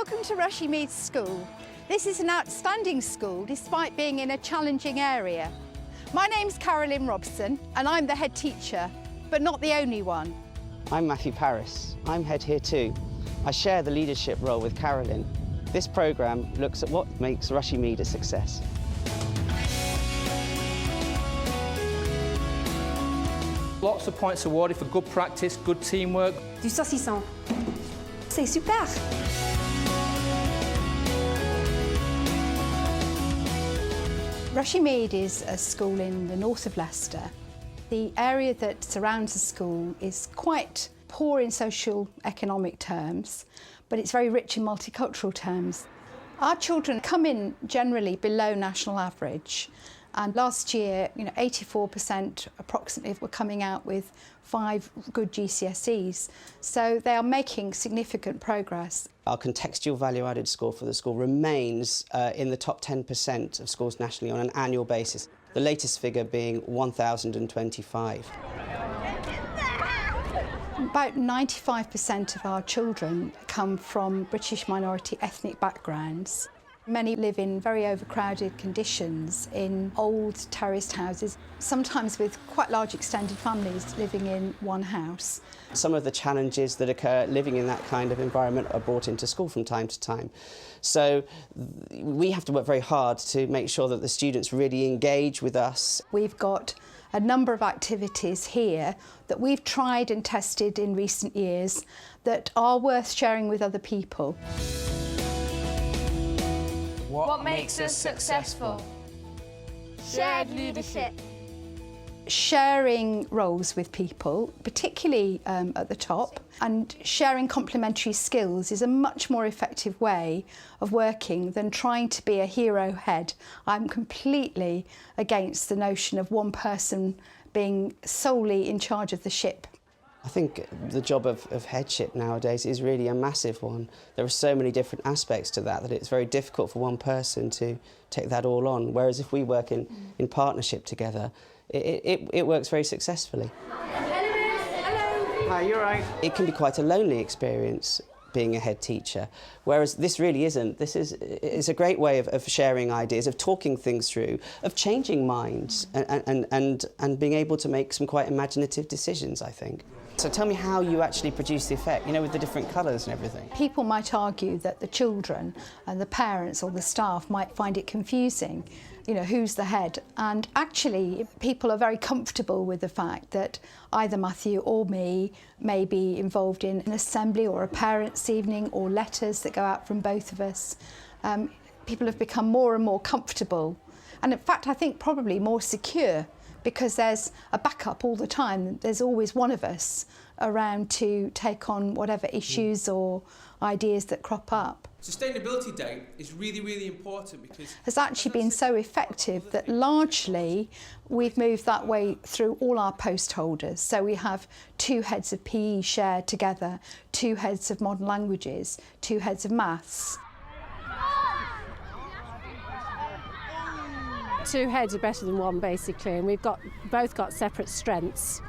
Welcome to Rushey Mead School. This is an outstanding school despite being in a challenging area. My name's Carolyn Robson and I'm the head teacher, but not the only one. I'm Matthew Paris. I'm head here too. I share the leadership role with Carolyn. This programme looks at what makes Rushey Mead a success. Lots of points awarded for good practice, good teamwork. Du saucisson. C'est super. Rushey Mead is a school in the north of Leicester. The area that surrounds the school is quite poor in social economic terms, but it's very rich in multicultural terms. Our children come in generally below national average, and last year, 84% approximately were coming out with 5 good GCSEs, so they are making significant progress. Our contextual value-added score for the school remains in the top 10% of schools nationally on an annual basis, the latest figure being 1,025. About 95% of our children come from British minority ethnic backgrounds. Many live in very overcrowded conditions in old terraced houses, sometimes with quite large extended families living in one house. Some of the challenges that occur living in that kind of environment are brought into school from time to time. So we have to work very hard to make sure that the students really engage with us. We've got a number of activities here that we've tried and tested in recent years that are worth sharing with other people. What makes us successful? Shared leadership. Sharing roles with people, particularly at the top, and sharing complementary skills is a much more effective way of working than trying to be a hero head. I'm completely against the notion of one person being solely in charge of the ship. I think the job of headship nowadays is really a massive one. There are so many different aspects to that it's very difficult for one person to take that all on, whereas if we work in partnership together, it works very successfully. Hello. Hi, you're right. It can be quite a lonely experience being a head teacher, whereas this really isn't. It's a great way of sharing ideas, of talking things through, of changing minds and being able to make some quite imaginative decisions, I think. So tell me how you actually produce the effect, with the different colours and everything. People might argue that the children and the parents or the staff might find it confusing, who's the head. And actually, people are very comfortable with the fact that either Matthew or me may be involved in an assembly or a parents' evening or letters that go out from both of us. People have become more and more comfortable. And in fact, I think probably more secure, because there's a backup all the time. There's always one of us around to take on whatever issues or ideas that crop up. Sustainability Day is really, really important because has actually been so effective that largely we've moved that way through all our post holders. So we have 2 heads of PE shared together, 2 heads of modern languages, 2 heads of maths. 2 heads are better than 1, basically, and we've both got separate strengths,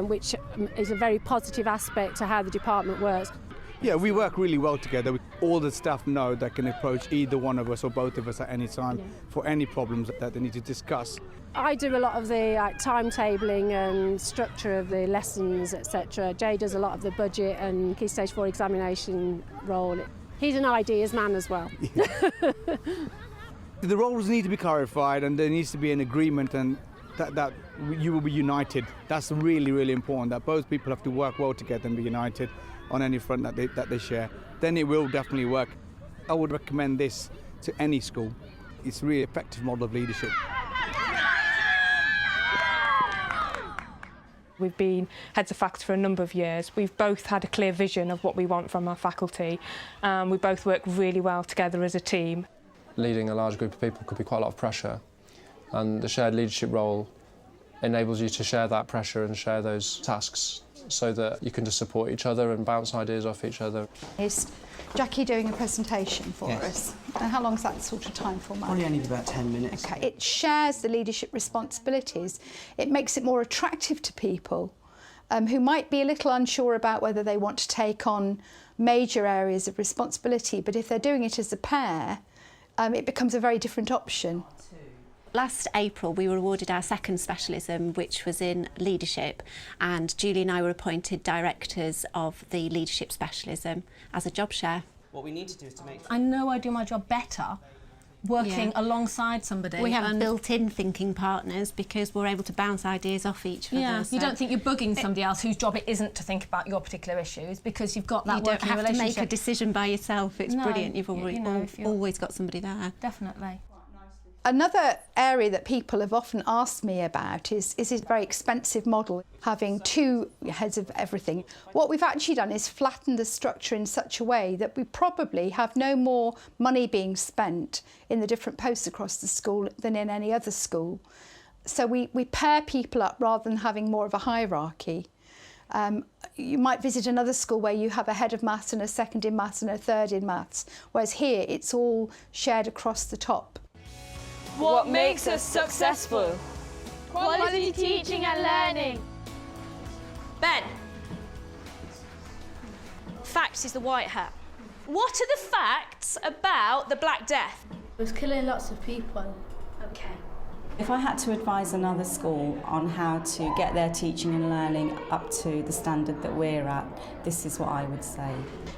which is a very positive aspect to how the department works. Yeah, we work really well together. All the staff know they can approach either one of us or both of us at any time for any problems that they need to discuss. I do a lot of the timetabling and structure of the lessons, etc. Jay does a lot of the budget and Key Stage 4 examination role. He's an ideas man as well. Yeah. The roles need to be clarified and there needs to be an agreement and that you will be united. That's really, really important, that both people have to work well together and be united on any front that they share. Then it will definitely work. I would recommend this to any school. It's a really effective model of leadership. We've been heads of faculty for a number of years. We've both had a clear vision of what we want from our faculty. We both work really well together as a team. Leading a large group of people could be quite a lot of pressure, and the shared leadership role enables you to share that pressure and share those tasks so that you can just support each other and bounce ideas off each other. Is Jackie doing a presentation for us? And how long is that sort of time for, Matt? Only I need about 10 minutes. Okay. It shares the leadership responsibilities. It makes it more attractive to people who might be a little unsure about whether they want to take on major areas of responsibility, but if they're doing it as a pair, it becomes a very different option. Last April we were awarded our second specialism, which was in leadership, and Julie and I were appointed directors of the leadership specialism as a job share. What we need to do is to make sure I know I do my job better working alongside somebody. We have built-in thinking partners because we're able to bounce ideas off each other. Yeah, so you don't think you're bugging somebody else whose job it isn't to think about your particular issues because you've got that you don't working have relationship. to make a decision by yourself. It's No, brilliant. You've if you're- always got somebody there. Definitely. Another area that people have often asked me about is a very expensive model, having two heads of everything. What we've actually done is flatten the structure in such a way that we probably have no more money being spent in the different posts across the school than in any other school. So we pair people up rather than having more of a hierarchy. You might visit another school where you have a head of maths and a second in maths and a third in maths, whereas here it's all shared across the top. What makes us successful? Quality teaching and learning. Ben. Facts is the white hat. What are the facts about the Black Death? It was killing lots of people. Okay. If I had to advise another school on how to get their teaching and learning up to the standard that we're at, this is what I would say.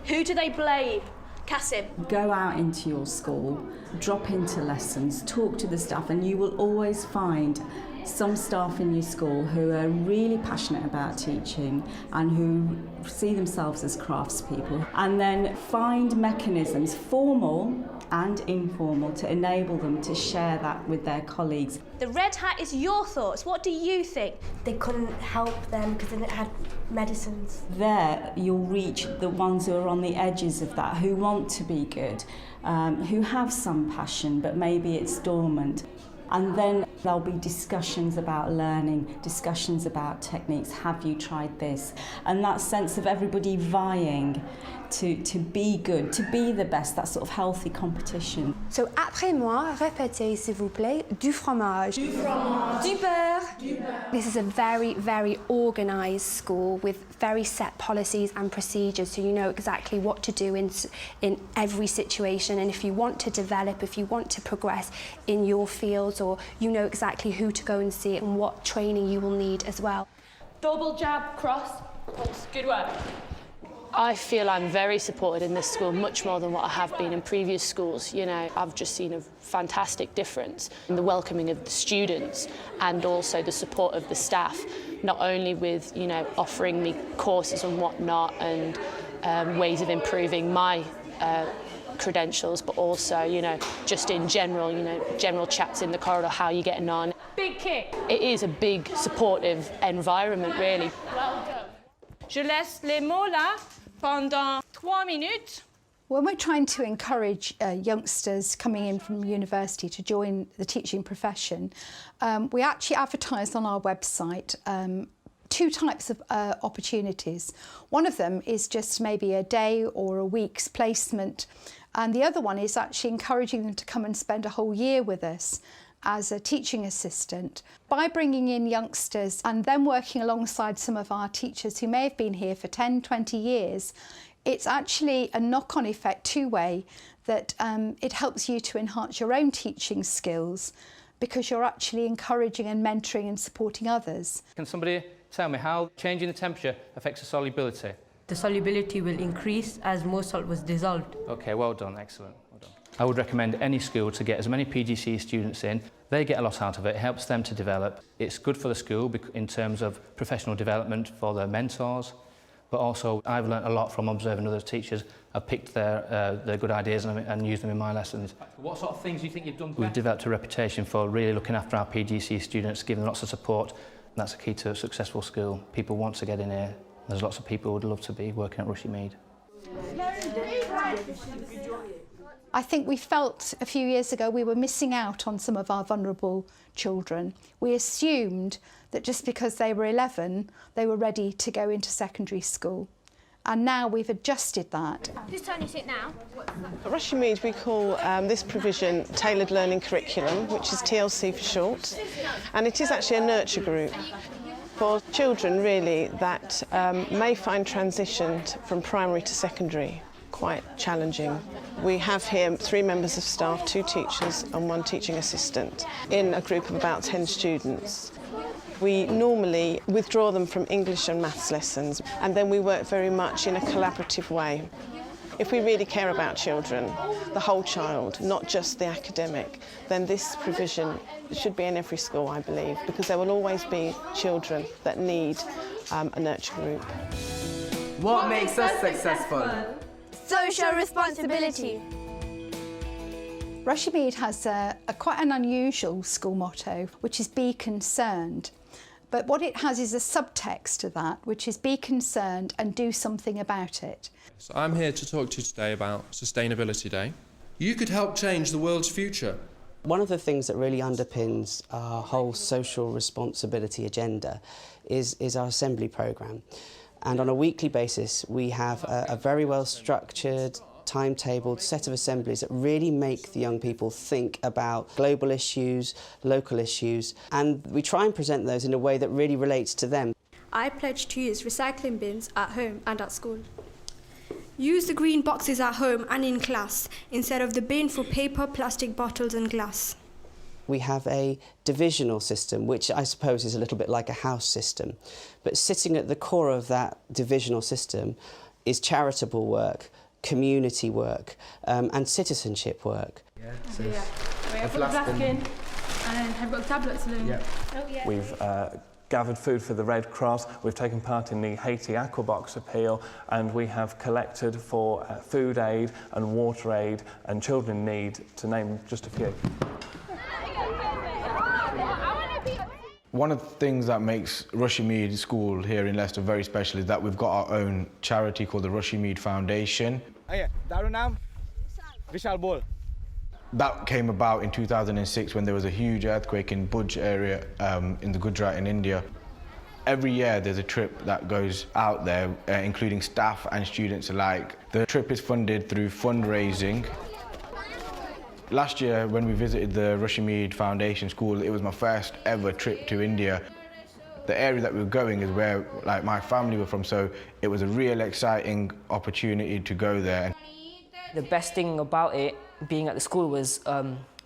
Who do they blame? Kasim. Go out into your school, drop into lessons, talk to the staff, and you will always find some staff in your school who are really passionate about teaching and who see themselves as craftspeople. And then find mechanisms, formal and informal, to enable them to share that with their colleagues. The red hat is your thoughts. What do you think? They couldn't help them because they didn't have medicines. There you'll reach the ones who are on the edges of that, who want to be good, who have some passion, but maybe it's dormant. And then there'll be discussions about learning, discussions about techniques. Have you tried this? And that sense of everybody vying to be good, to be the best, that sort of healthy competition. So après moi, répétez s'il vous plaît, du fromage. Du fromage. Du beurre. Du beurre. This is a very, very organised school with very set policies and procedures, so you know exactly what to do in every situation, and if you want to develop, if you want to progress in your fields, or you know exactly who to go and see and what training you will need as well. Double jab, cross, pulse. Good work. I feel I'm very supported in this school, much more than what I have been in previous schools. You know, I've just seen a fantastic difference in the welcoming of the students and also the support of the staff, not only with, you know, offering me courses and whatnot and ways of improving my credentials, but also, you know, just in general, you know, general chats in the corridor, how are you getting on? Big kick. It is a big supportive environment, really. Well done. Je laisse les mots là pendant 3 minutes. When we're trying to encourage youngsters coming in from university to join the teaching profession, we actually advertise on our website two types of opportunities. One of them is just maybe a day or a week's placement, and the other one is actually encouraging them to come and spend a whole year with us as a teaching assistant. By bringing in youngsters and then working alongside some of our teachers who may have been here for 10, 20 years, it's actually a knock-on effect two-way, that it helps you to enhance your own teaching skills because you're actually encouraging and mentoring and supporting others. Can somebody tell me how changing the temperature affects the solubility? The solubility will increase as more salt was dissolved. Okay, well done, excellent. Well done. I would recommend any school to get as many PGCE students in. They get a lot out of it, it helps them to develop. It's good for the school in terms of professional development for their mentors, but also I've learnt a lot from observing other teachers. I've picked their good ideas and used them in my lessons. What sort of things do you think you've done better? We've developed a reputation for really looking after our PGCE students, giving them lots of support, and that's a key to a successful school. People want to get in here. There's lots of people who would love to be working at Rushey Mead. I think we felt a few years ago we were missing out on some of our vulnerable children. We assumed that just because they were 11, they were ready to go into secondary school. And now we've adjusted that. Whose turn is it now? At Rushey Mead we call this provision Tailored Learning Curriculum, which is TLC for short, and it is actually a nurture group. for children really that may find transition from primary to secondary quite challenging. We have here 3 members of staff, 2 teachers and 1 teaching assistant in a group of about 10 students. We normally withdraw them from English and maths lessons, and then we work very much in a collaborative way. If we really care about children, the whole child, not just the academic, then this provision should be in every school, I believe, because there will always be children that need a nurture group. What makes us successful? Social responsibility. Rushey Mead has quite an unusual school motto, which is be concerned. But what it has is a subtext to that, which is be concerned and do something about it. So I'm here to talk to you today about Sustainability Day. You could help change the world's future. One of the things that really underpins our whole social responsibility agenda is our assembly programme. And on a weekly basis, we have a very well structured, timetabled set of assemblies that really make the young people think about global issues, local issues, and we try and present those in a way that really relates to them. I pledge to use recycling bins at home and at school. Use the green boxes at home and in class instead of the bin for paper, plastic bottles and glass. We have a divisional system, which I suppose is a little bit like a house system. But sitting at the core of that divisional system is charitable work, community work, and citizenship work. I put the black in and I've got tablets in. Yeah. Oh, yeah. We've gathered food for the Red Cross, we've taken part in the Haiti Aquabox appeal, and we have collected for food aid and water aid and children in need, to name just a few. One of the things that makes Rushey Mead School here in Leicester very special is that we've got our own charity called the Rushey Mead Foundation. That came about in 2006 when there was a huge earthquake in Bhuj area in the Gujarat in India. Every year there's a trip that goes out there, including staff and students alike. The trip is funded through fundraising. Last year when we visited the Rushey Mead Foundation School, it was my first ever trip to India. The area that we were going is where my family were from, so it was a real exciting opportunity to go there. The best thing about it, being at the school, was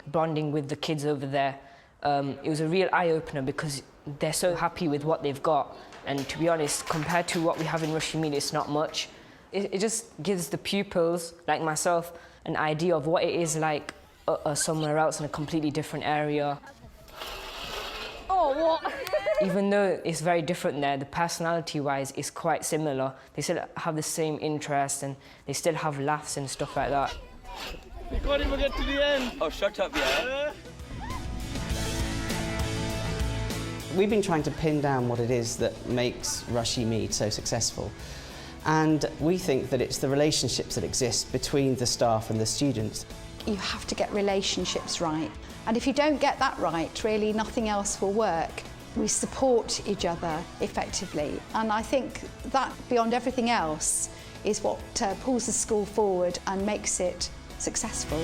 bonding with the kids over there. It was a real eye-opener because they're so happy with what they've got, and to be honest, compared to what we have in Rushey Mead, it's not much. It just gives the pupils, like myself, an idea of what it is like somewhere else in a completely different area. Oh, what? Even though it's very different there, the personality-wise is quite similar. They still have the same interests and they still have laughs and stuff like that. We can't even get to the end. Oh, shut up, yeah. We've been trying to pin down what it is that makes Rushey Mead so successful. And we think that it's the relationships that exist between the staff and the students. You have to get relationships right. And if you don't get that right, really nothing else will work. We support each other effectively. And I think that, beyond everything else, is what pulls the school forward and makes it successful.